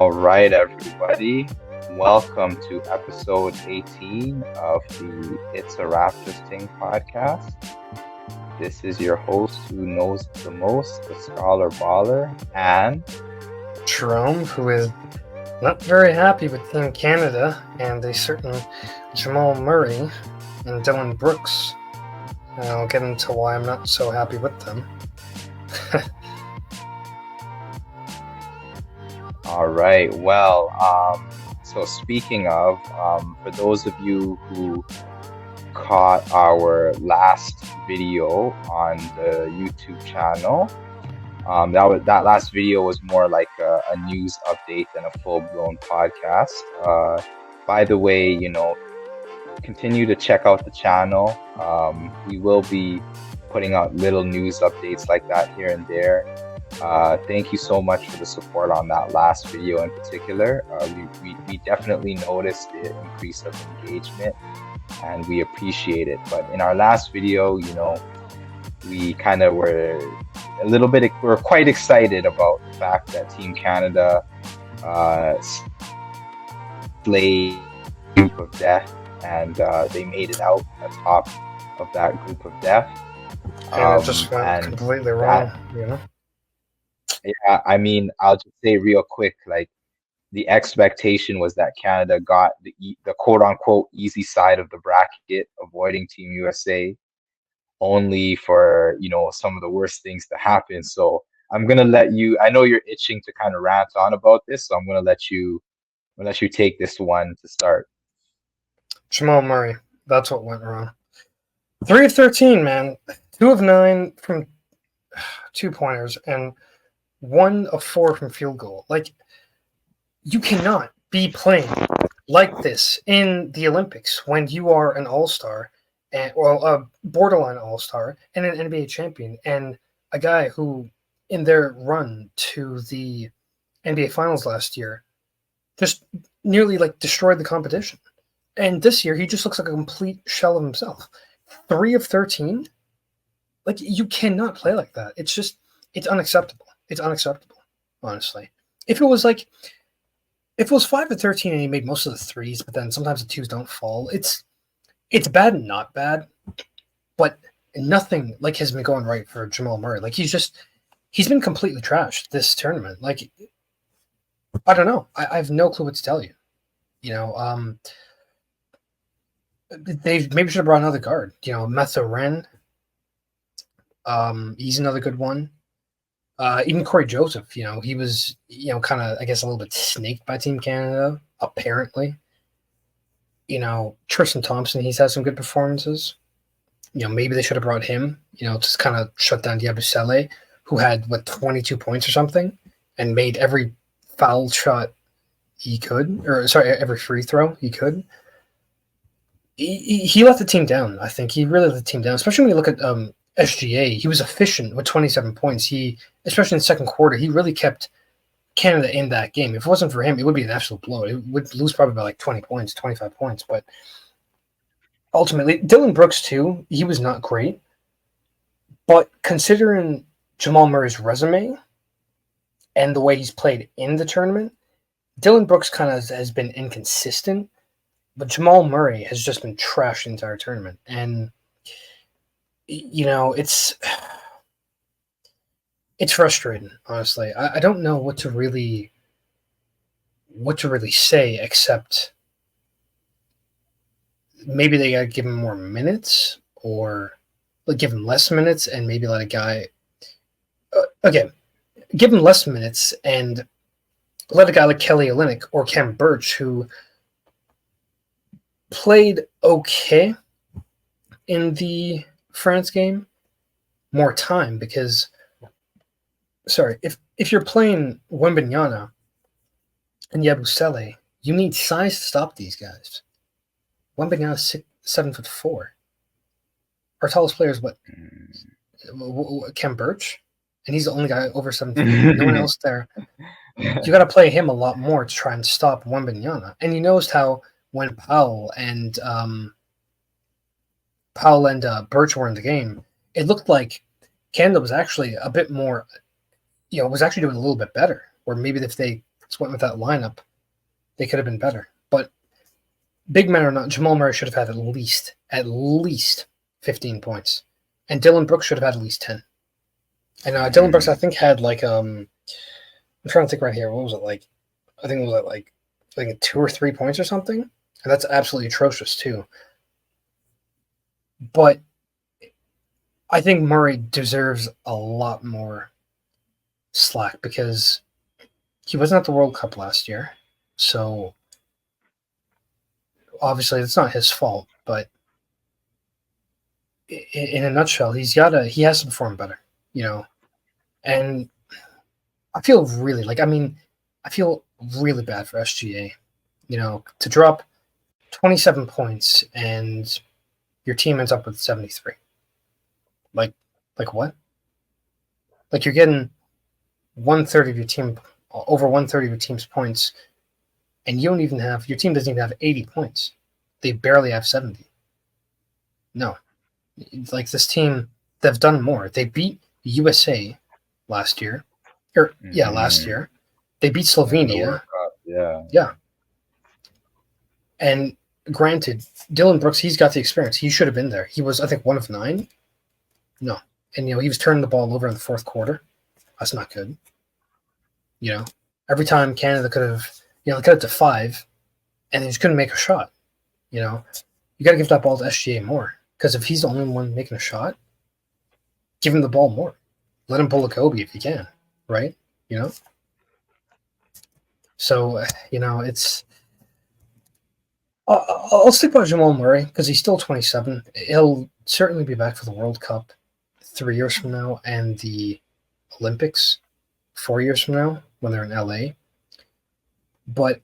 All right, everybody. Welcome to episode 18 of the It's a Raptors Ting podcast. This is your host who knows the most, the scholar baller, and Jerome, who is not very happy with Team Canada and a certain Jamal Murray and Dylan Brooks. And I'll get into why I'm not so happy with them. all right. Well, so speaking of, for those of you who caught our last video on the YouTube channel, that last video was more like a news update than a full-blown podcast. By the way, continue to check out the channel. We will be putting out little news updates like that here and there. Thank you so much for the support on that last video in particular. We definitely noticed the increase of engagement and we appreciate it. But in our last video, we kind of were we're quite excited about the fact that Team Canada slayed group of death and they made it out atop of that group of death. And it just went completely wrong, Yeah, I mean, I'll just say real quick, like the expectation was that Canada got the quote unquote easy side of the bracket, avoiding Team USA, only for, some of the worst things to happen. So I'm gonna let you, I know you're itching to kind of rant on about this, so I'm gonna let you take this one to start. Jamal Murray, that's what went wrong. 3 of 13, man. 2 of 9 from 2-pointers and 1 of 4 from field goal. Like, you cannot be playing like this in the Olympics when you are an all-star, or a borderline all-star, and an NBA champion, and a guy who, in their run to the NBA Finals last year, just nearly destroyed the competition. And this year, he just looks like a complete shell of himself. 3 of 13? You cannot play like that. It's unacceptable. It's unacceptable, honestly. If it was 5 of 13 and he made most of the threes, but then sometimes the twos don't fall, it's bad and not bad, but nothing has been going right for Jamal Murray. He's been completely trashed this tournament. I don't know. I have no clue what to tell you. They maybe should have brought another guard. Metho Ren. He's another good one. Even Corey Joseph, he was, kind of, I guess, a little bit snaked by Team Canada, apparently. Tristan Thompson, he's had some good performances. Maybe they should have brought him, to kind of shut down Yabusele, who had, 22 points or something, and made every foul shot he could, every free throw he could. He let the team down, I think. He really let the team down, especially when you look at SGA. He was efficient with 27 points. Especially in the second quarter, he really kept Canada in that game. If it wasn't for him, it would be an absolute blow. It would lose probably by 20 points, 25 points. But ultimately, Dylan Brooks, too, he was not great. But considering Jamal Murray's resume and the way he's played in the tournament, Dylan Brooks kind of has been inconsistent. But Jamal Murray has just been trashed the entire tournament. And, it's frustrating, honestly. I don't know what to really say, except maybe they got to give him more minutes, or give him less minutes and maybe let a guy give him less minutes and let a guy like Kelly Olynyk or Khem Birch, who played okay in the France game, more time. Because if you're playing Wembanyama and Yabusele, you need size to stop these guys. Wembanyama's 7'4". Our tallest player is Khem Birch, and he's the only guy over 7 feet. No one else there. You got to play him a lot more to try and stop Wembanyama. And you noticed how when Powell and Birch were in the game, it looked like Canada was actually a bit more, was actually doing a little bit better. Or maybe if they Celtics went with that lineup, they could have been better. But big men or not, Jamal Murray should have had at least 15 points. And Dylan Brooks should have had at least 10. And Dylan Brooks, I think, had like, I'm trying to think right here. What was it like? I think it was like 2 or 3 points or something. And that's absolutely atrocious too. But I think Murray deserves a lot more slack because he wasn't at the World Cup last year. So obviously it's not his fault, but in a nutshell, he has to perform better, And I feel really bad for SGA, to drop 27 points and your team ends up with 73. Like what? Like you're getting 1/3 of your team, over 1/3 of your team's points, and your team doesn't even have 80 points. They barely have 70. No. Like this team, they've done more. They beat USA last year. Last year. They beat Slovenia. Yeah. And granted, Dylan Brooks, he's got the experience. He should have been there. He was, I think, 1 of 9. No. And, he was turning the ball over in the fourth quarter. That's not good. Every time Canada could have, they cut it to 5, and they just couldn't make a shot. You got to give that ball to SGA more. Because if he's the only one making a shot, give him the ball more. Let him pull a Kobe if you can, right? So, it's... I'll stick by Jamal Murray because he's still 27. He'll certainly be back for the World Cup 3 years from now and the Olympics 4 years from now when they're in LA. But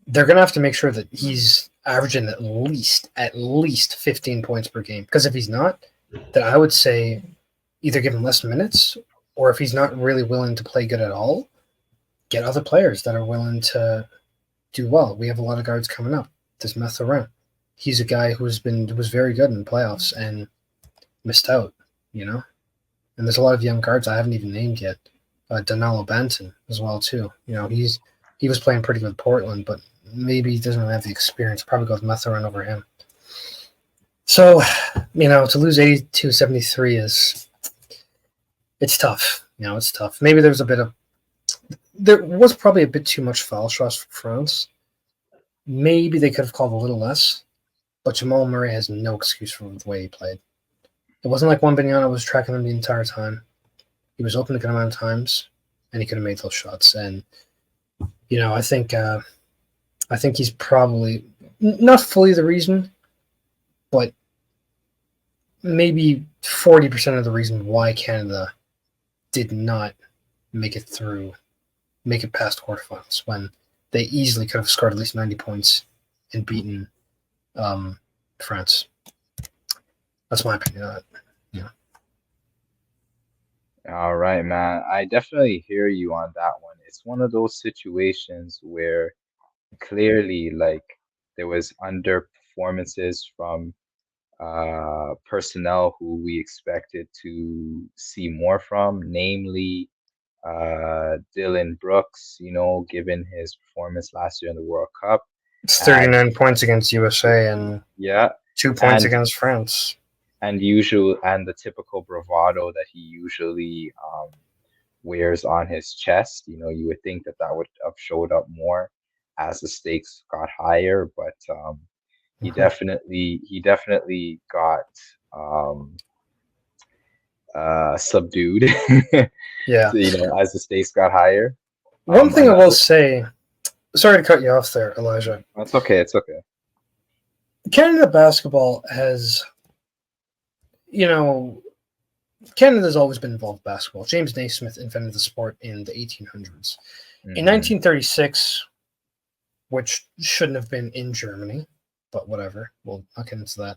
they're going to have to make sure that he's averaging at least 15 points per game. Because if he's not, then I would say either give him less minutes, or if he's not really willing to play good at all, get other players that are willing to do well. We have a lot of guards coming up. There's Mathurin. He's a guy who was very good in the playoffs and missed out, And there's a lot of young guards I haven't even named yet. Danilo Banton as well too. He was playing pretty good with Portland, but maybe he doesn't really have the experience. Probably go with Mathurin over him. So, to lose 82-73 it's tough. It's tough. Maybe there was probably a bit too much foul shots for France. Maybe they could have called a little less, but Jamal Murray has no excuse for the way he played. It wasn't like Wembanyama was tracking him the entire time. He was open a good amount of times, and he could have made those shots. And I think he's probably not fully the reason, but maybe 40% of the reason why Canada did not make it past quarterfinals when they easily could have scored at least 90 points and beaten France. That's my opinion on it. All right, man. I definitely hear you on that one. It's one of those situations where clearly, like, there was underperformances from personnel who we expected to see more from, namely Dylan Brooks, given his performance last year in the World Cup. It's 39 points against USA and 2 points against France. And the typical bravado that he usually wears on his chest. You would think that would have showed up more as the stakes got higher, but he definitely got subdued. Yeah. As the stakes got higher. One thing I will say, sorry to cut you off there, Elijah. That's okay. It's okay. Canada basketball has, Canada's always been involved in basketball. James Naismith invented the sport in the 1800s. In 1936, which shouldn't have been in Germany, but whatever, we'll not get into that.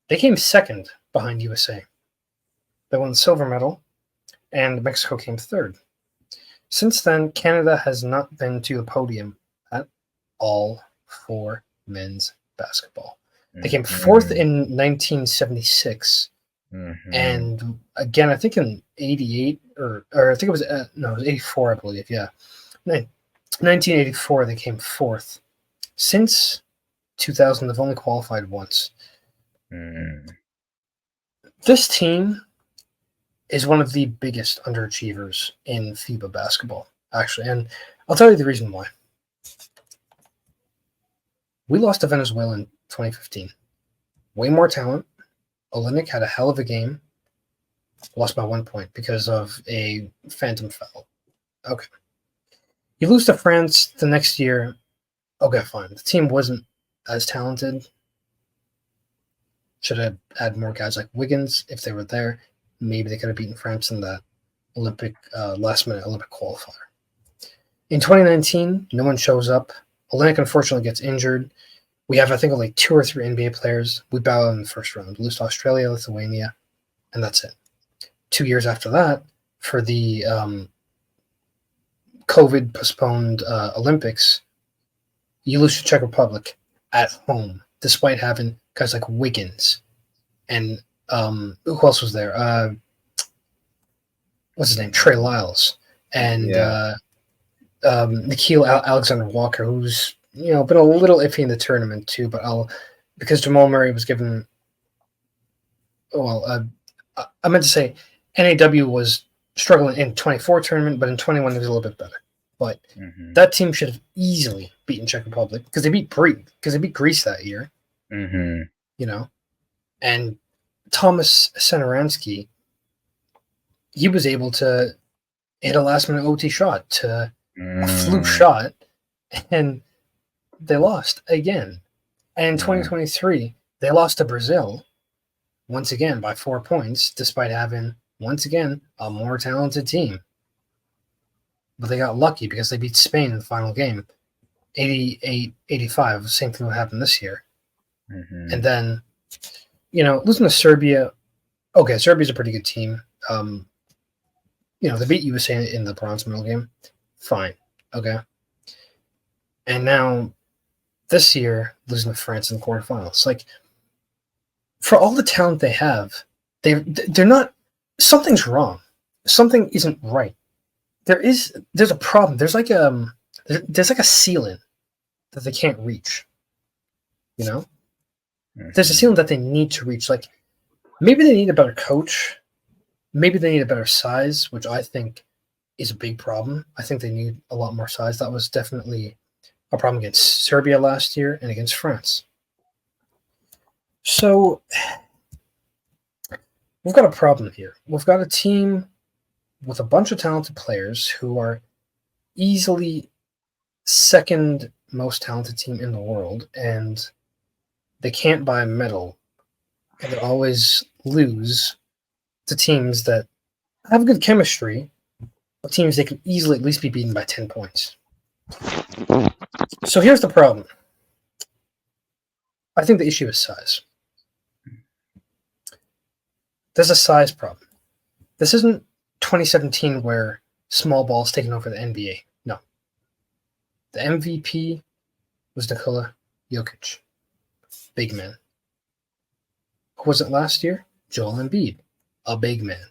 They came second behind USA. They won the silver medal, and Mexico came third. Since then, Canada has not been to the podium at all for men's basketball. They came fourth in 1976, and again, I think in 88 or I think it was 84, I believe. Yeah, 1984, they came fourth. Since 2000, they've only qualified once. Mm. This team is one of the biggest underachievers in FIBA basketball, actually. And I'll tell you the reason why. We lost to Venezuela in 2015. Way more talent. Olynyk had a hell of a game. Lost by 1 point because of a phantom foul. Okay. You lose to France the next year. Okay, fine. The team wasn't as talented. Should have had more guys like Wiggins if they were there. Maybe they could have beaten France in that last-minute Olympic qualifier. In 2019, no one shows up. Olynyk unfortunately gets injured. We have, I think, only 2 or 3 NBA players. We bow out in the first round. We lose to Australia, Lithuania, and that's it. 2 years after that, for the COVID-postponed Olympics, you lose to Czech Republic at home, despite having guys like Wiggins and who else was there? What's his name? Trey Lyles and Nikhil Alexander Walker, who's been a little iffy in the tournament too. But because Jamal Murray was given. Well, I meant to say NAW was struggling in 24 tournament, but in 21 it was a little bit better. But that team should have easily beaten Czech Republic because they beat Greece that year. And Thomas Senoransky, he was able to hit a last-minute OT shot to a fluke shot, and they lost again. And in 2023, they lost to Brazil once again by 4 points, despite having, once again, a more talented team. But they got lucky because they beat Spain in the final game, 88-85. Same thing would happen this year. And then, losing to Serbia. Okay, Serbia's a pretty good team. They beat USA in the bronze medal game. Fine. Okay. And now, this year, losing to France in the quarterfinals. Like, for all the talent they have, they're not. Something's wrong. Something isn't right. There's a problem. There's like a ceiling that they can't reach. There's a ceiling that they need to reach. Like, maybe they need a better coach. Maybe they need a better size, which I think is a big problem. I think they need a lot more size. That was definitely a problem against Serbia last year and against France. So we've got a problem here. We've got a team with a bunch of talented players who are easily second most talented team in the world, and they can't buy a medal, and they always lose to teams that have good chemistry, but teams they can easily at least be beaten by 10 points. So here's the problem. I think the issue is size. There's a size problem. This isn't 2017 where small ball is taking over the NBA. No. The MVP was Nikola Jokic. Big man. Who was it last year? Joel Embiid. A big man.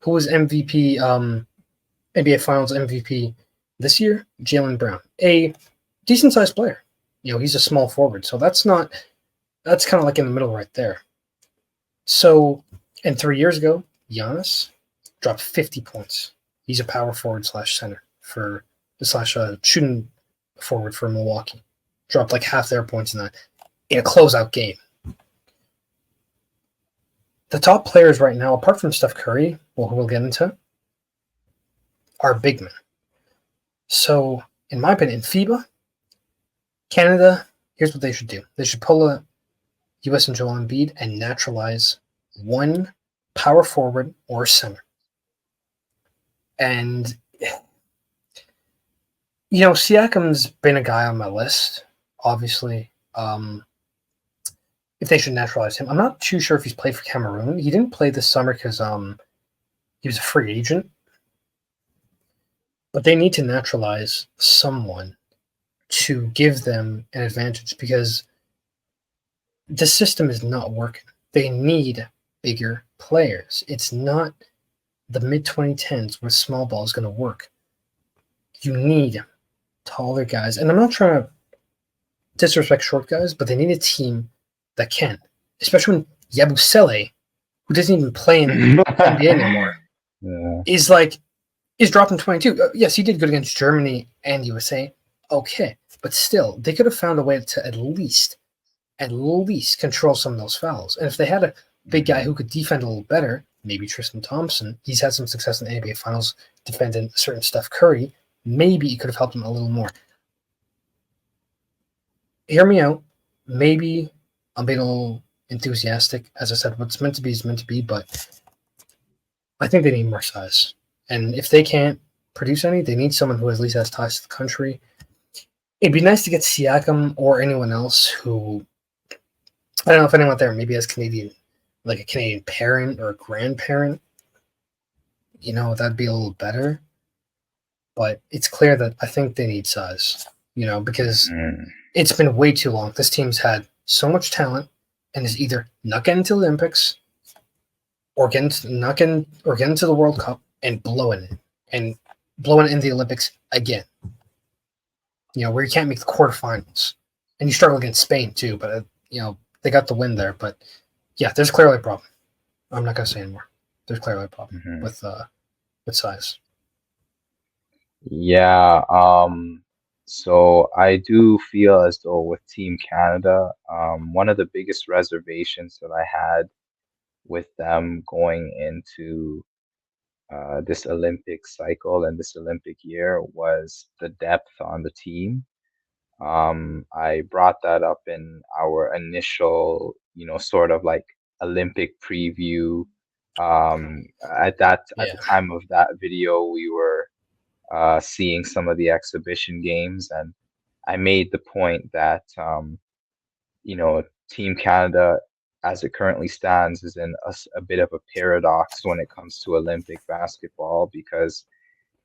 Who was MVP, NBA Finals MVP this year? Jaylen Brown. A decent-sized player. He's a small forward, so that's kind of like in the middle right there. So, and 3 years ago, Giannis dropped 50 points. He's a power forward / center / shooting forward for Milwaukee. Dropped like half their points in a closeout game. The top players right now, apart from Steph Curry, who we'll get into, are big men. So, in my opinion, in FIBA, Canada, here's what they should do. They should pull a US and Joel Embiid and naturalize one power forward or center. And, Siakam's been a guy on my list, obviously. If they should naturalize him. I'm not too sure if he's played for Cameroon. He didn't play this summer because he was a free agent. But they need to naturalize someone to give them an advantage because the system is not working. They need bigger players. It's not the mid-2010s where small ball is going to work. you need taller guys. And I'm not trying to disrespect short guys, but they need a team that can. Especially when Yabusele, who doesn't even play in the NBA anymore, Yeah. is dropping 22. Yes, he did good against Germany and USA. Okay, but still, they could have found a way to at least control some of those fouls. And if they had a big guy who could defend a little better, maybe Tristan Thompson, he's had some success in the NBA Finals defending certain Steph Curry, maybe it could have helped him a little more. Hear me out. Maybe I'm being a little enthusiastic. As I said, what's meant to be is meant to be, but I think they need more size. And if they can't produce any, they need someone who at least has ties to the country. It'd be nice to get Siakam or anyone else who, I don't know if anyone there maybe has Canadian, like a Canadian parent or a grandparent. That'd be a little better. But it's clear that I think they need size, because it's been way too long. This team's had so much talent and is either not getting to the Olympics or getting into the World Cup and blowing it in the Olympics again. Where you can't make the quarterfinals, and you struggle against Spain too. But they got the win there. But yeah, there's clearly a problem. I'm not gonna say anymore. There's clearly a problem with size. Yeah. So I do feel as though with Team Canada, one of the biggest reservations that I had with them going into this Olympic cycle and this Olympic year was the depth on the team. I brought that up in our initial, sort of like Olympic preview. At the time of that video, we were seeing some of the exhibition games, and I made the point that Team Canada, as it currently stands, is in a bit of a paradox when it comes to Olympic basketball because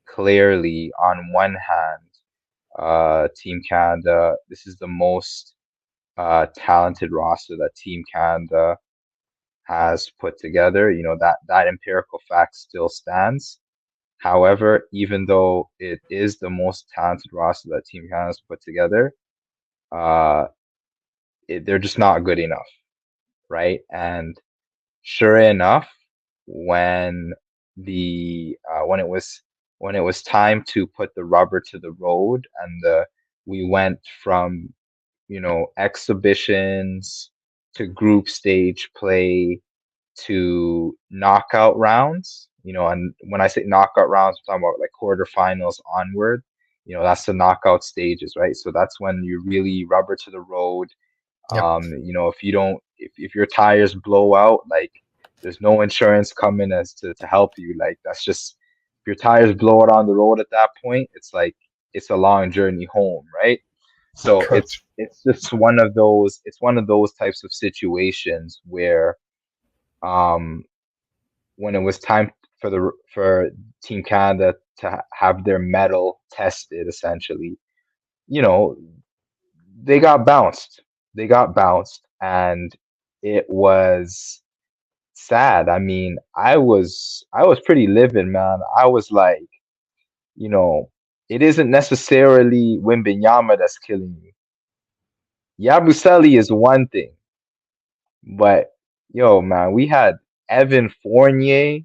clearly, on one hand, Team Canada, this is the most talented roster that Team Canada has put together. That empirical fact still stands. However, even though it is the most talented roster that Team Canada has put together, uh, they're just not good enough, right? And sure enough, when when it was time to put the rubber to the road and we went from exhibitions to group stage play to knockout rounds, and when I say knockout rounds, I'm talking about like quarterfinals onward. That's the knockout stages, right? So that's when you really rubber to the road. Yep. If you don't, if your tires blow out, like there's no insurance coming as to help you. Like that's just if your tires blow out on the road at that point, it's like it's a long journey home, right? So Correct. it's just one of those types of situations where um when it was time for Team Canada to have their medal tested, essentially, you know, they got bounced. They got bounced, and it was sad. I mean, I was pretty livid, man. I was like, you know, it isn't necessarily Wimbenyama that's killing you. Yabusele is one thing, but yo, man, we had Evan Fournier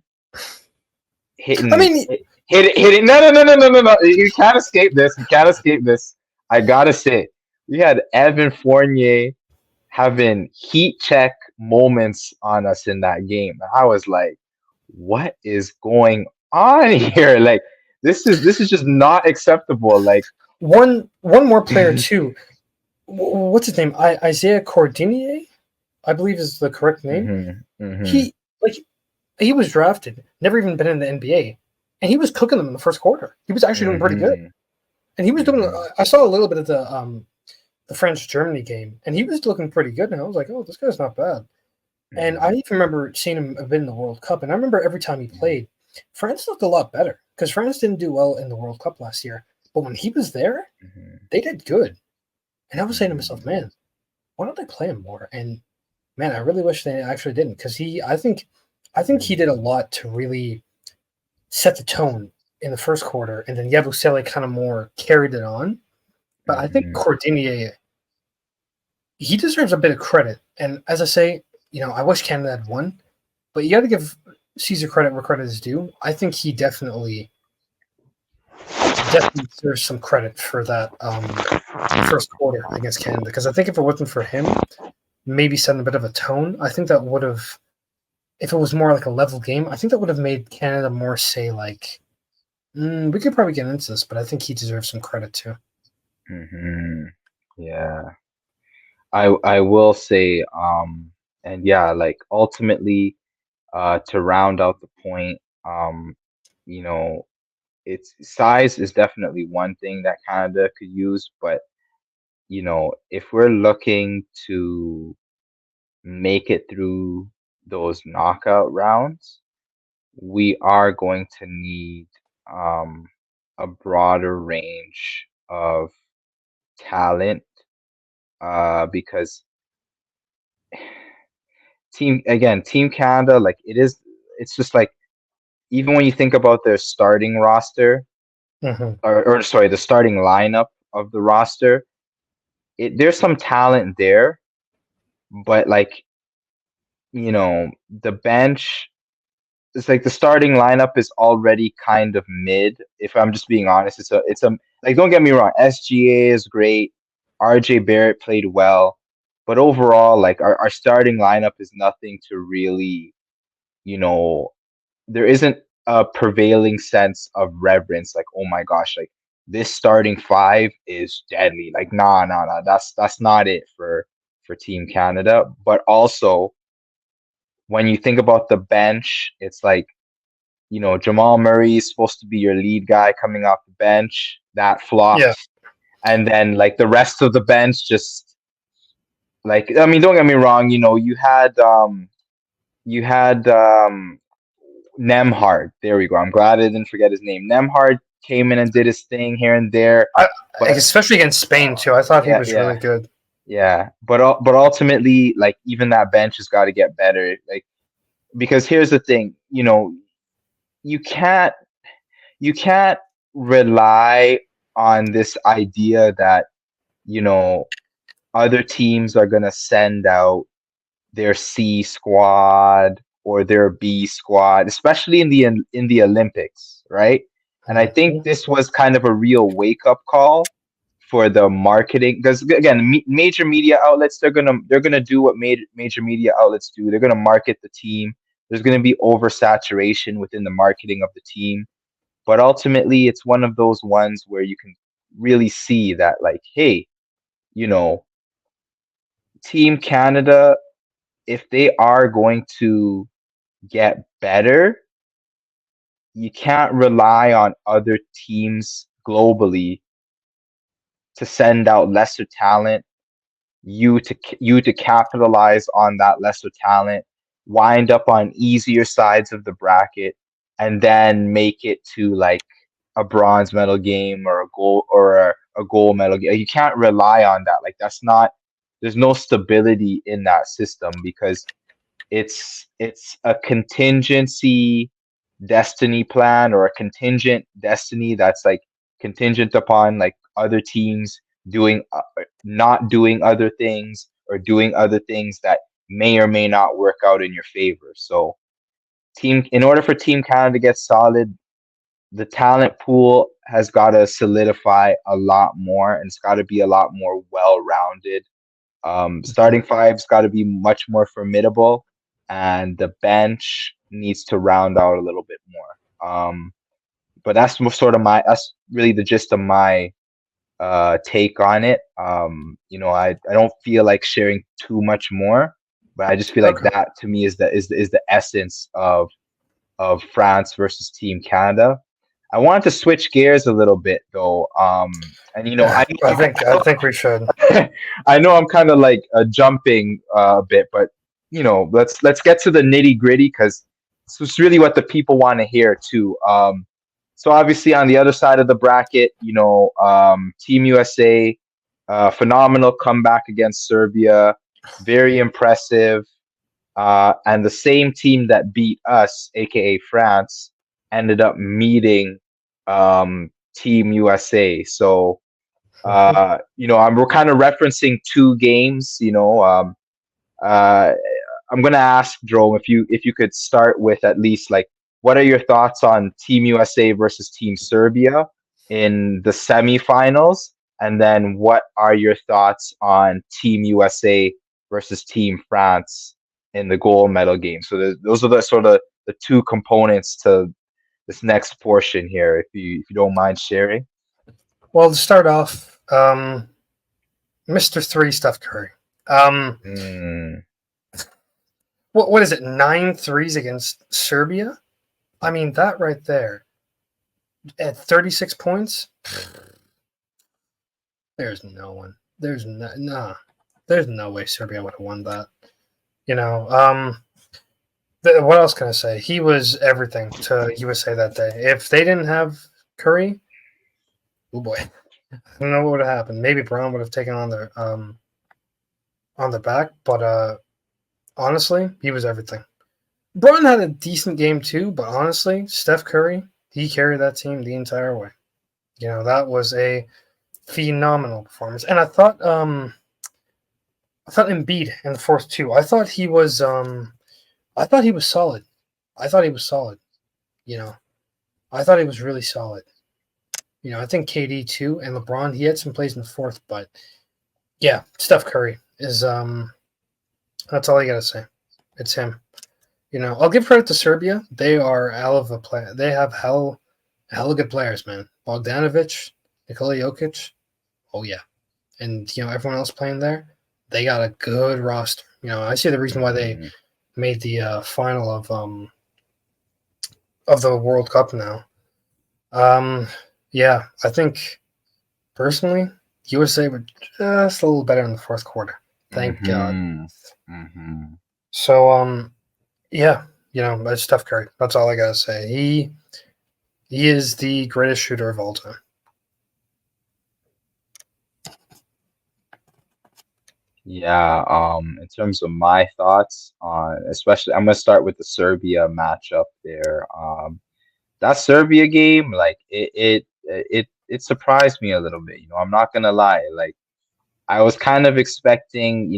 I hitting mean, hit it. No, no, no, no, no, no, no. You can't escape this. You can't escape this. I gotta say, we had Evan Fournier having heat check moments on us in that game. I was like, what is going on here? Like this is just not acceptable. Like one more player too. What's his name? Isaiah Cordinier, I believe is the correct name. hmm hmm He like he was drafted, never even been in the NBA, and he was cooking them in the first quarter. He was actually doing pretty good, hmm and he was doing. hmm I saw a little bit of the France Germany game, and he was looking pretty good. And I was like, oh, this guy's not bad. And I hmm even remember seeing him a bit in the World Cup, and I remember every time he played, France looked a lot better because France didn't do well in the World Cup last year. But when he was there, hmm they did good. And I was saying to myself, hmm man, why don't they play him more? And man, I really wish they actually didn't because I think he did a lot to really set the tone in the first quarter, and then Yabusele kind of more carried it on. But I think Hmm. Cordinier, he deserves a bit of credit. And as I say, I wish Canada had won, but you got to give Caesar credit where credit is due. I think he definitely deserves some credit for that first quarter against Canada, because I think if it wasn't for him, maybe setting a bit of a tone, I think that would have, if it was more like a level game, I think that would have made Canada more say like, we could probably get into this, but I think he deserves some credit too. Hmm. Yeah. I will say, and yeah, like ultimately, to round out the point, you know, it's size is definitely one thing that Canada could use, but if we're looking to make it through those knockout rounds, we are going to need um a broader range of talent, because Team Canada, like it's just like even when you think about their starting roster, Mm-hmm. or sorry, the starting lineup of the roster, there's some talent there, but like, the bench, it's like the starting lineup is already kind of mid. If I'm just being honest, it's a like, don't get me wrong, SGA is great, RJ Barrett played well, but overall, like our starting lineup is nothing to really, you know, there isn't a prevailing sense of reverence, like, oh my gosh, like this starting five is deadly. Like, nah, that's not it for Team Canada. But also, when you think about the bench, it's like, Jamal Murray is supposed to be your lead guy coming off the bench. That Yeah. flopped. And then like the rest of the bench just, like, I mean, don't get me wrong, you had Nemhard. There we go. I'm glad I didn't forget his name. Nemhard came in and did his thing here and there, I, but especially against Spain too. I thought he yeah, was yeah, really good. yeah. But ultimately, like even that bench has got to get better. Like, because here's the thing, you can't you can't rely on this idea that you know other teams are gonna send out their C squad or their B squad, especially in the Olympics, right? And I think Mm-hmm. this was kind of a real wake up call for the marketing, because again, major media outlets, they're gonna do what major media outlets do. They're gonna market the team. There's gonna be oversaturation within the marketing of the team, but ultimately, it's one of those ones where you can really see that, like, hey, you know, Team Canada, if they are going to get better, you can't rely on other teams globally to send out lesser talent, you to capitalize on that lesser talent, wind up on easier sides of the bracket, and then make it to like a bronze medal game or a gold medal game. You can't rely on that. Like, that's not, there's no stability in that system, because it's a contingency destiny plan, or a contingent destiny that's like contingent upon like other teams doing not doing other things, or doing other things that may or may not work out in your favor. So, in order for Team Canada to get solid, the talent pool has got to solidify a lot more, and it's got to be a lot more well-rounded. Starting five's got to be much more formidable, and the bench needs to round out a little bit more. But that's really the gist of my take on it. I don't feel like sharing too much more, but I just feel like Okay. that to me is the essence of France versus Team Canada. I wanted to switch gears a little bit though. And I know I think we should. I know I'm kind of like jumping a bit, but let's get to the nitty gritty, because this is really what the people want to hear too. So obviously on the other side of the bracket, Team USA, phenomenal comeback against Serbia, very impressive. And the same team that beat us, aka France, ended up meeting Team USA. So Mhm. we're kind of referencing two games. Uh, I'm gonna ask Jerome if you could start with at least like what are your thoughts on Team USA versus Team Serbia in the semifinals, and then what are your thoughts on Team USA versus Team France in the gold medal game? So those are the sort of the two components to this next portion here. If you don't mind sharing. Well, to start off, Mr. Three, Steph Curry. Um, Mm, what is it? 9 threes against Serbia. I mean, that right there at 36 points. There's no one. There's no nah. There's no way Serbia would have won that. You know. What else can I say? He was everything to USA that day. If they didn't have Curry, oh boy, I don't know what would have happened. Maybe Brown would have taken on their back, but honestly, he was everything. Braun had a decent game too, but honestly, Steph Curry, he carried that team the entire way. You know, that was a phenomenal performance. And I thought Embiid in the fourth too. I thought he was solid. I thought he was solid, you know. I thought he was really solid. You know, I think KD too and LeBron, he had some plays in the fourth, but yeah, Steph Curry is that's all I gotta say. It's him. You know, I'll give credit to Serbia. They are hell of a play. They have hell of good players, man. Bogdanovic, Nikola Jokic. Oh yeah, and everyone else playing there. They got a good roster. You know, I see the reason why they mhm. made the final of the World Cup now. Um, yeah, I think personally, USA were just a little better in the fourth quarter. Thank God. Mhm. Mhm. So yeah, that's Steph Curry. That's all I gotta say. He is the greatest shooter of all time. Yeah, in terms of my thoughts on, especially, I'm gonna start with the Serbia matchup there. That Serbia game, like it surprised me a little bit. I'm not gonna lie. Like I was kind of expecting,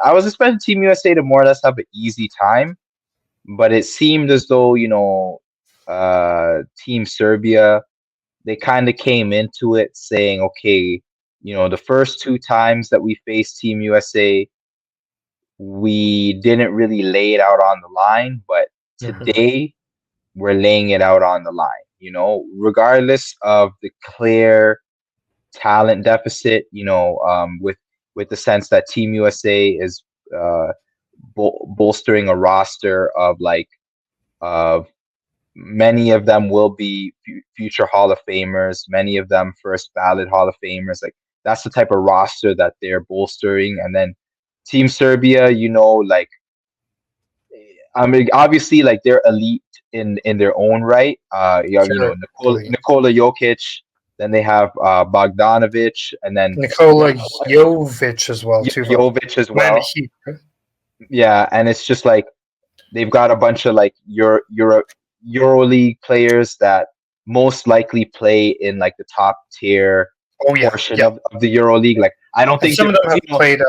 I was expecting Team USA to more or less have an easy time, but it seemed as though, Team Serbia, they kind of came into it saying, okay, the first two times that we faced Team USA, we didn't really lay it out on the line, but Mm-hmm. today we're laying it out on the line, regardless of the clear talent deficit, with the sense that Team USA is bolstering a roster of like of many of them will be future Hall of Famers, many of them first ballot Hall of Famers. Like that's the type of roster that they're bolstering. And then Team Serbia, like I mean, obviously, like they're elite in their own right. You have, Very elite. Nikola Jokic. Then they have Bogdanovic, and then you Nikola have Jovic as well too from Jovic as Miami well. Heat. Right? Yeah, and it's just like they've got a bunch of like EuroLeague players that most likely play in like the top tier Oh yeah, portion yeah. of the EuroLeague. Like I don't And think some they're of them have played.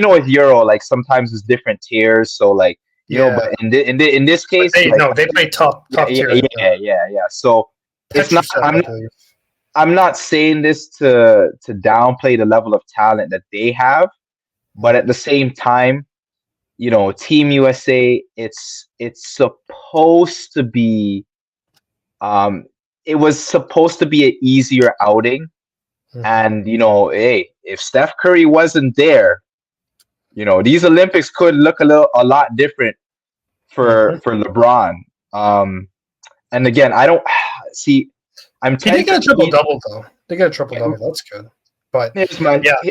with Euro, like sometimes it's different tiers. So like but Yeah, in this but case, they like no, they play yeah, top yeah, tier. yeah. So it's not. Petrushev, I believe. I'm not saying this to downplay the level of talent that they have, but at the same time, Team USA, it's supposed to be um it was supposed to be an easier outing. Mm-hmm. And hey, if Steph Curry wasn't there, these Olympics could look a lot different Mm-hmm. for LeBron. Um and again, I don't see I'm He did get tempted a to triple be double though. They got a triple double. That's good. But here's my yeah,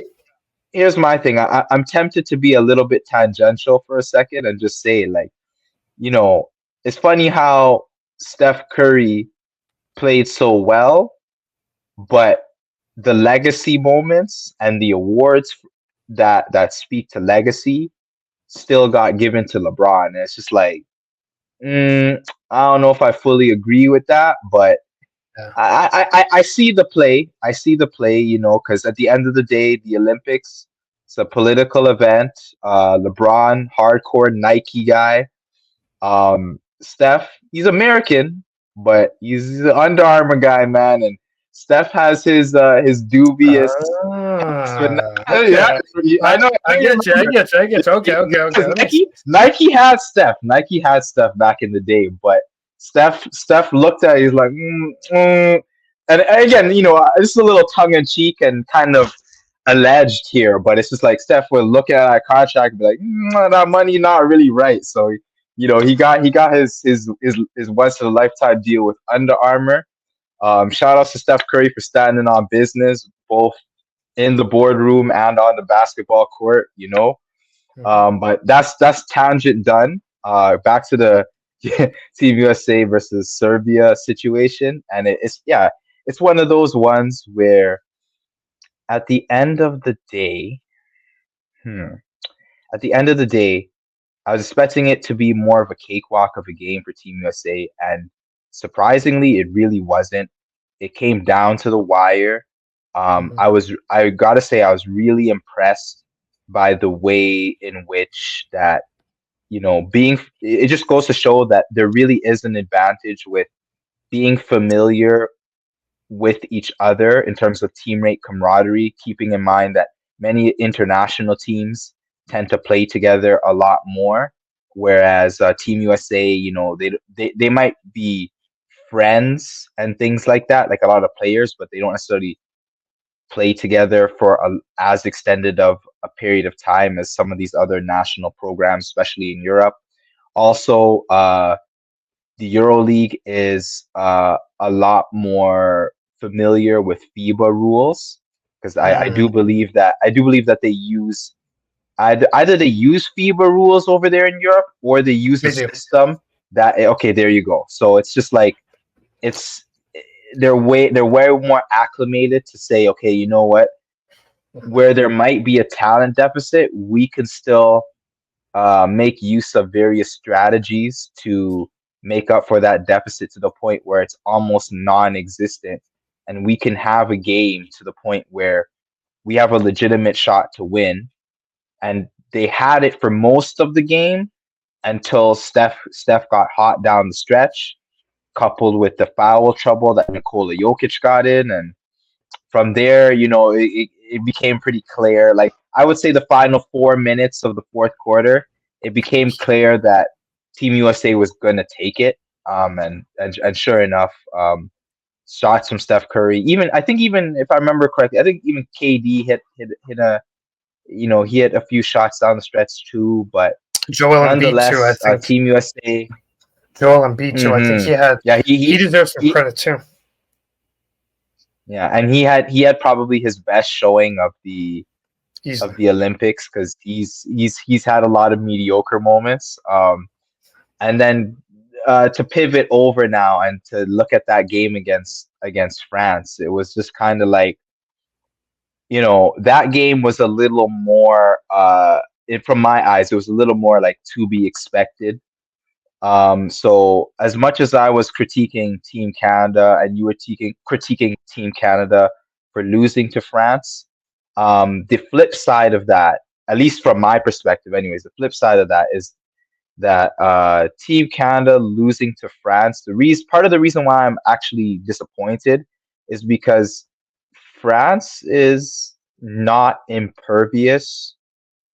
here's my thing. I'm tempted to be a little bit tangential for a second and just say like, you know, it's funny how Steph Curry played so well, but the legacy moments and the awards that speak to legacy still got given to LeBron. And it's just like, mm, I don't know if I fully agree with that, but Yeah. I see the play. I see the play, because at the end of the day, the Olympics, it's a political event. LeBron, hardcore Nike guy. Steph, he's American, but he's an Under Armour guy, man. And Steph has his dubious past with yeah, Okay. I know I you get you. I remember. get you. I get you. Okay. Okay. Okay. Because That makes Nike had Steph. Nike had Steph back in the day, but Steph looked at it, he's like, and again, this is a little tongue in cheek and kind of alleged here, but it's just like Steph would look at that contract and be like, that money not really right. So he got his once in a lifetime deal with Under Armour. Shout out to Steph Curry for standing on business, both in the boardroom and on the basketball court. Mhm. But that's tangent done. Back to the Team USA versus Serbia situation, and it's yeah, it's one of those ones where at the end of the day, hmm, at the end of the day, I was expecting it to be more of a cakewalk of a game for Team USA, and surprisingly, it really wasn't. It came down to the wire. Mhm. I gotta say, I was really impressed by the way in which that being it just goes to show that there really is an advantage with being familiar with each other in terms of teammate camaraderie, keeping in mind that many international teams tend to play together a lot more, whereas Team USA, they might be friends and things like that, like a lot of players, but they don't necessarily play together for as extended of a period of time as some of these other national programs, especially in Europe. Also, the EuroLeague is a lot more familiar with FIBA rules because I do believe that they use either they use FIBA rules over there in Europe or they use a They do. system that okay, there you go. So it's just like it's they're way more acclimated to say okay, you know what, Mhm. where there might be a talent deficit, we can still make use of various strategies to make up for that deficit to the point where it's almost non-existent, and we can have a game to the point where we have a legitimate shot to win. And they had it for most of the game until Steph got hot down the stretch, coupled with the foul trouble that Nikola Jokic got in, and from there, it became pretty clear. Like I would say, the final 4 minutes of the fourth quarter, it became clear that Team USA was gonna take it. And sure enough, shots from Steph Curry. Even I think even if I remember correctly, I think even KD hit a he hit a few shots down the stretch too. But Joel Embiid too. I nonetheless, think Team USA. Joel Embiid too. I think Hmm. he had. Yeah, He deserves some he credit too. yeah, and he had probably his best showing of Easily. the Olympics because he's had a lot of mediocre moments. And then to pivot over now and to look at that game against France, it was just kind of like that game was a little more from my eyes, it was a little more like to be expected. So as much as I was critiquing Team Canada and you were critiquing Team Canada for losing to France, the flip side of that, at least from my perspective, anyways, the flip side of that is that Team Canada losing to France. Part of the reason why I'm actually disappointed is because France is not impervious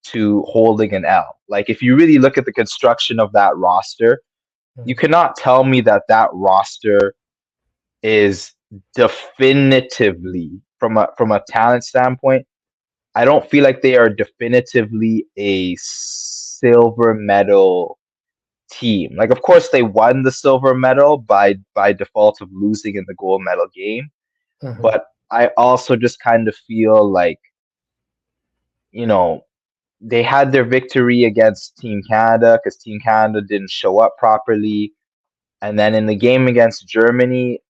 to holding an L. Like if you really look at the construction of that roster, you Mhm. cannot tell me that roster is definitively from a talent standpoint. I don't feel like they are definitively a silver medal team. Like, of course, they won the silver medal by default of losing in the gold medal game, Mhm. but I also just kind of feel like you know they had their victory against Team Canada because Team Canada didn't show up properly. And then in the game against Germany,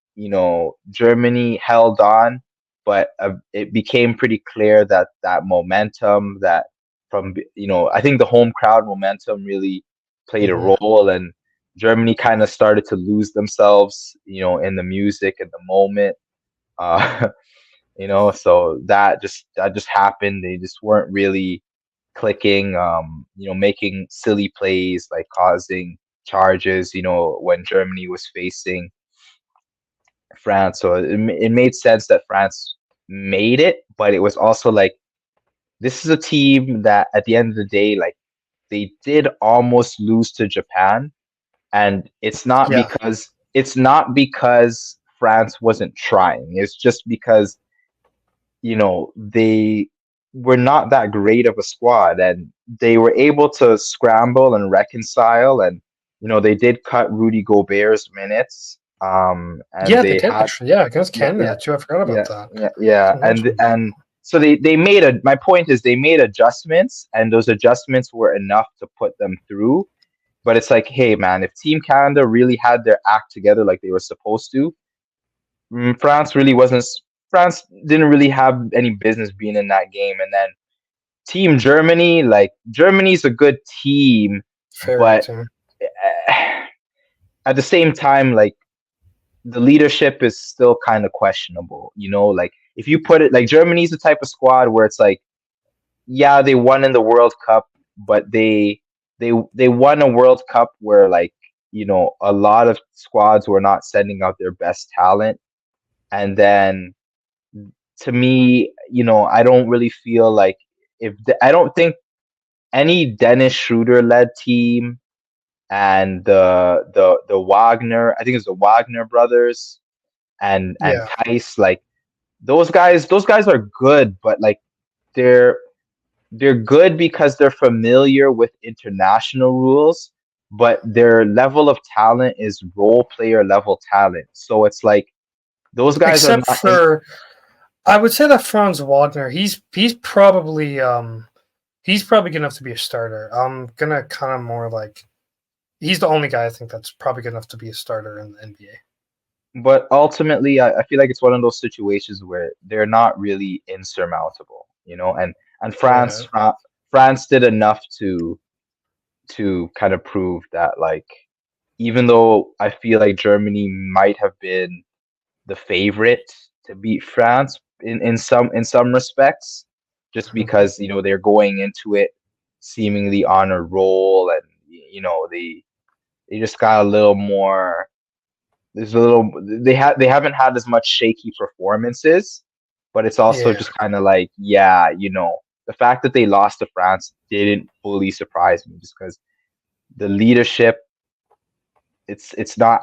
Germany held on, but it became pretty clear that momentum I think the home crowd momentum really played a Mhm. role. And Germany kind of started to lose themselves, in the music and the moment. Uh, so that just happened. They just weren't really clicking, making silly plays, like causing charges, when Germany was facing France. So it made sense that France made it, but it was also like this is a team that at the end of the day, like they did almost lose to Japan, and Yeah, it's not because France wasn't trying. It's just because they were not that great of a squad, and they were able to scramble and reconcile, and they did cut Rudy Gobert's minutes, and yeah, they they did had actually. Yeah, against yeah, yeah, Canada too. I forgot about yeah, that. yeah, yeah, Didn't and mention that. and so they made my point is they made adjustments, and those adjustments were enough to put them through. But it's like, hey man, if Team Canada really had their act together like they were supposed to, France really wasn't. France didn't really have any business being in that game. And then Team Germany, like Germany's a good team, Very good but team. at the same time, like the leadership is still kind of questionable. Like if you put it like Germany's the type of squad where it's like, yeah, they won in the World Cup, but they won a World Cup where like a lot of squads were not sending out their best talent, and then to me, I don't really feel like I don't think any Dennis Schroeder led team and the Wagner, I think it's the Wagner brothers and Yeah, Tice, like those guys are good, but like they're they're good because they're familiar with international rules, but their level of talent is role player level talent. So it's like those guys are except not in. for I would say that Franz Wagner. He's probably good enough to be a starter. I'm gonna kind of more like he's the only guy I think that's probably good enough to be a starter in the NBA. But ultimately, I feel like it's one of those situations where they're not really insurmountable, and Yeah, France did enough to kind of prove that, like, even though I feel like Germany might have been the favorite to beat France in some respects, just because they're going into it seemingly on a roll, and they just got a little more. There's a little they haven't had as much shaky performances, but it's also yeah. just kind of like, yeah, the fact that they lost to France didn't fully surprise me, just because the leadership, it's not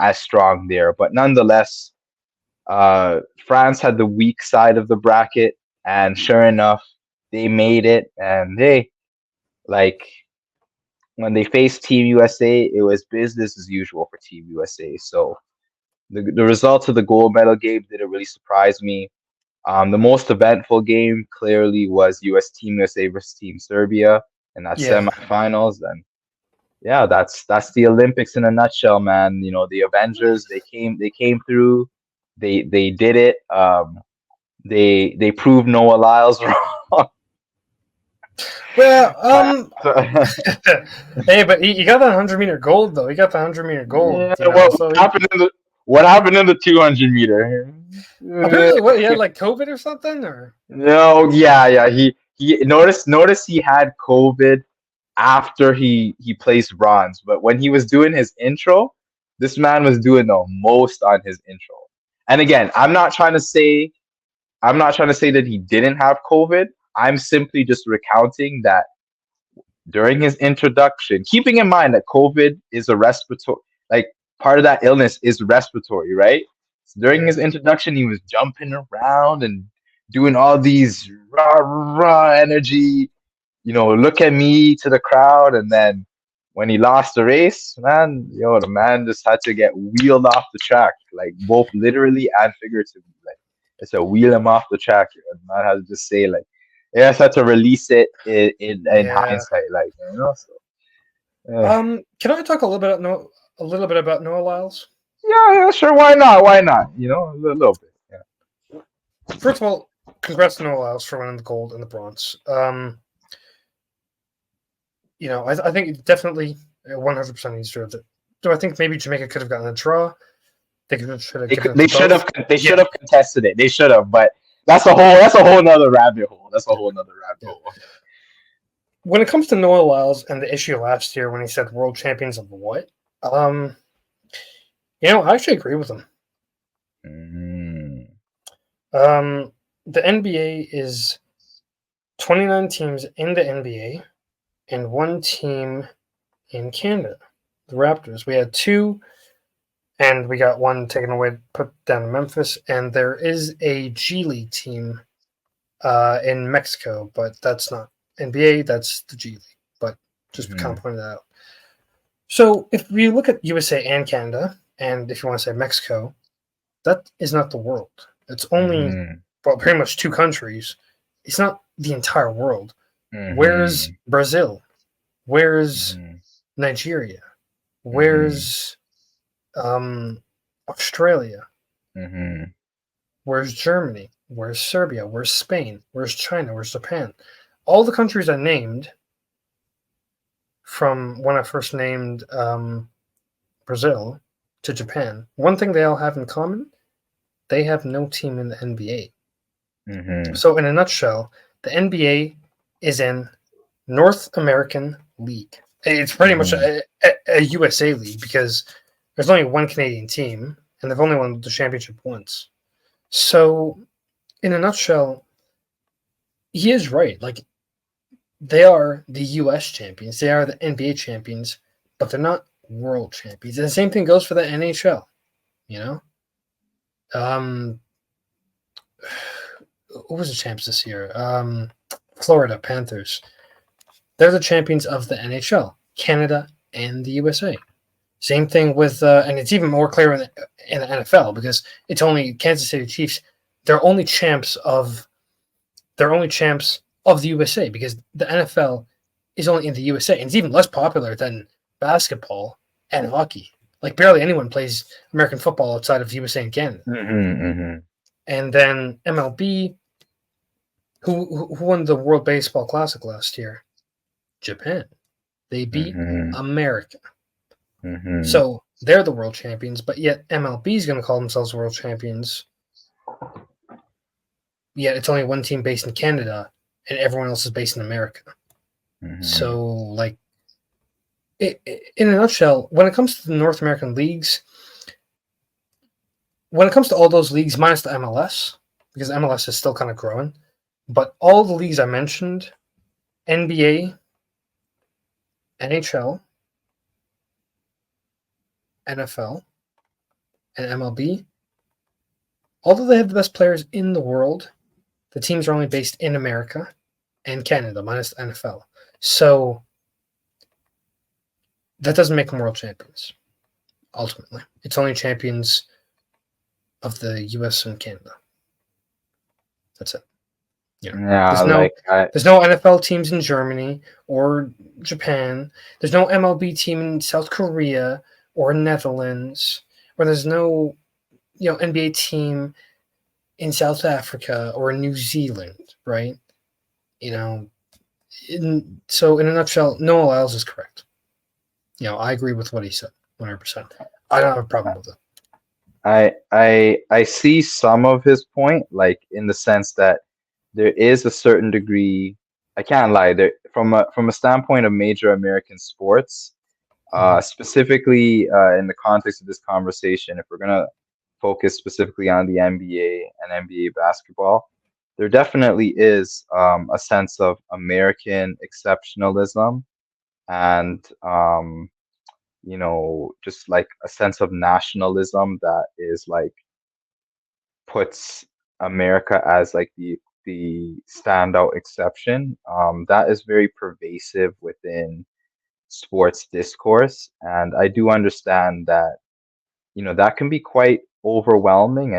as strong there. But nonetheless, France had the weak side of the bracket, and sure enough, they made it. And hey, like when they faced Team USA, it was business as usual for Team USA. So the results of the gold medal game didn't really surprise me. The most eventful game clearly was Team USA versus Team Serbia in that Yeah, semifinals. And yeah, that's the Olympics in a nutshell, man. The Avengers, they came through. They did it. They proved Noah Lyles wrong. well, So, hey, but he got that 100-meter gold though. He got the 100-meter gold, yeah, you know. what So happened in the 200 meter? apparently, what he had like COVID or something, or No, yeah. He notice he had COVID after he placed bronze, but when he was doing his intro, this man was doing the most on his intro. And again, I'm not trying to say that he didn't have COVID. I'm simply just recounting that during his introduction, keeping in mind that COVID is a respiratory, like part of that illness is respiratory, right? So during his yeah, introduction, he was jumping around and doing all these rah rah energy, look at me to the crowd. And then when he lost the race, man, the man just had to get wheeled off the track, like both literally and figuratively. Like it's a wheel him off the track. And man had to just say like, yeah, I just had to release it in yeah. hindsight, like So, Can I talk a little bit about Noah Lyles? yeah, sure, why not? Why not? A little bit. Yeah. First of all, congrats to Noah Lyles for winning the gold and the bronze. I think definitely 100% he deserved it. Do I think maybe Jamaica could have gotten a draw? They should have They given could, it to both. they should Yeah, have contested it. They should have, but that's a whole nother rabbit hole. That's a yeah, whole nother rabbit yeah. hole. When it comes to Noah Lyles and the issue last year when he said world champions of what, um, I actually agree with him. Mm, The NBA is 29 teams in the NBA and one team in Canada, the Raptors. We had two, and we got one taken away, put down in Memphis. And there is a G League team in Mexico, but that's not NBA. That's the G League. But just kind mm-hmm, of pointing that out. So if we look at USA and Canada, and if you want to say Mexico, that is not the world. It's only, mm-hmm, well, pretty much two countries. It's not the entire world. Where's mm-hmm, Brazil? Where's mm-hmm, Nigeria? mm-hmm, Where's Australia? mm-hmm, Where's Germany? Where's Serbia? Where's Spain? Where's China? Where's Japan? All the countries I named from when I first named Brazil to Japan, one thing they all have in common, they have no team in the NBA. mm-hmm, So, in a nutshell, the NBA is in North American League. It's pretty much mm-hmm. a USA league because there's only one Canadian team and they've only won the championship once. So, in a nutshell, he is right. Like, they are the US champions, they are the NBA champions, but they're not world champions. And the same thing goes for the NHL, you know? Um, who was the champs this year? Florida Panthers. They're the champions of the NHL, Canada, and the USA. Same thing with, and it's even more clear in the NFL because it's only Kansas City Chiefs. They're only champs of the USA because the NFL is only in the USA and it's even less popular than basketball and hockey. Like barely anyone plays American football outside of USA and Canada. Mm-hmm. And then MLB, who won the World Baseball Classic last year? Japan. They beat Mm-hmm. America. Mm-hmm. So they're the world champions, but yet MLB is going to call themselves world champions. Yet it's only one team based in Canada, and everyone else is based in America. Mm-hmm. So, like, in a nutshell, when it comes to the North American leagues, when it comes to all those leagues, minus the MLS, because MLS is still kind of growing, but all the leagues I mentioned, NBA, NHL, NFL, and MLB, although they have the best players in the world, the teams are only based in America and Canada, minus the NFL. So that doesn't make them world champions, ultimately. It's only champions of the US and Canada. That's it. Yeah, There's no NFL teams in Germany or Japan. There's no MLB team in South Korea or Netherlands, or there's no NBA team in South Africa or New Zealand, right? So in a nutshell, Noah Lyles is correct. I agree with what he said, 100%. I don't have a problem with it. I see some of his point, like in the sense that there is a certain degree. I can't lie. There, from a standpoint of major American sports, Mhm. specifically in the context of this conversation, if we're gonna focus specifically on the NBA and NBA basketball, there definitely is a sense of American exceptionalism and just like a sense of nationalism that is like puts America as like the standout exception. That is very pervasive within sports discourse, and I do understand that that can be quite overwhelming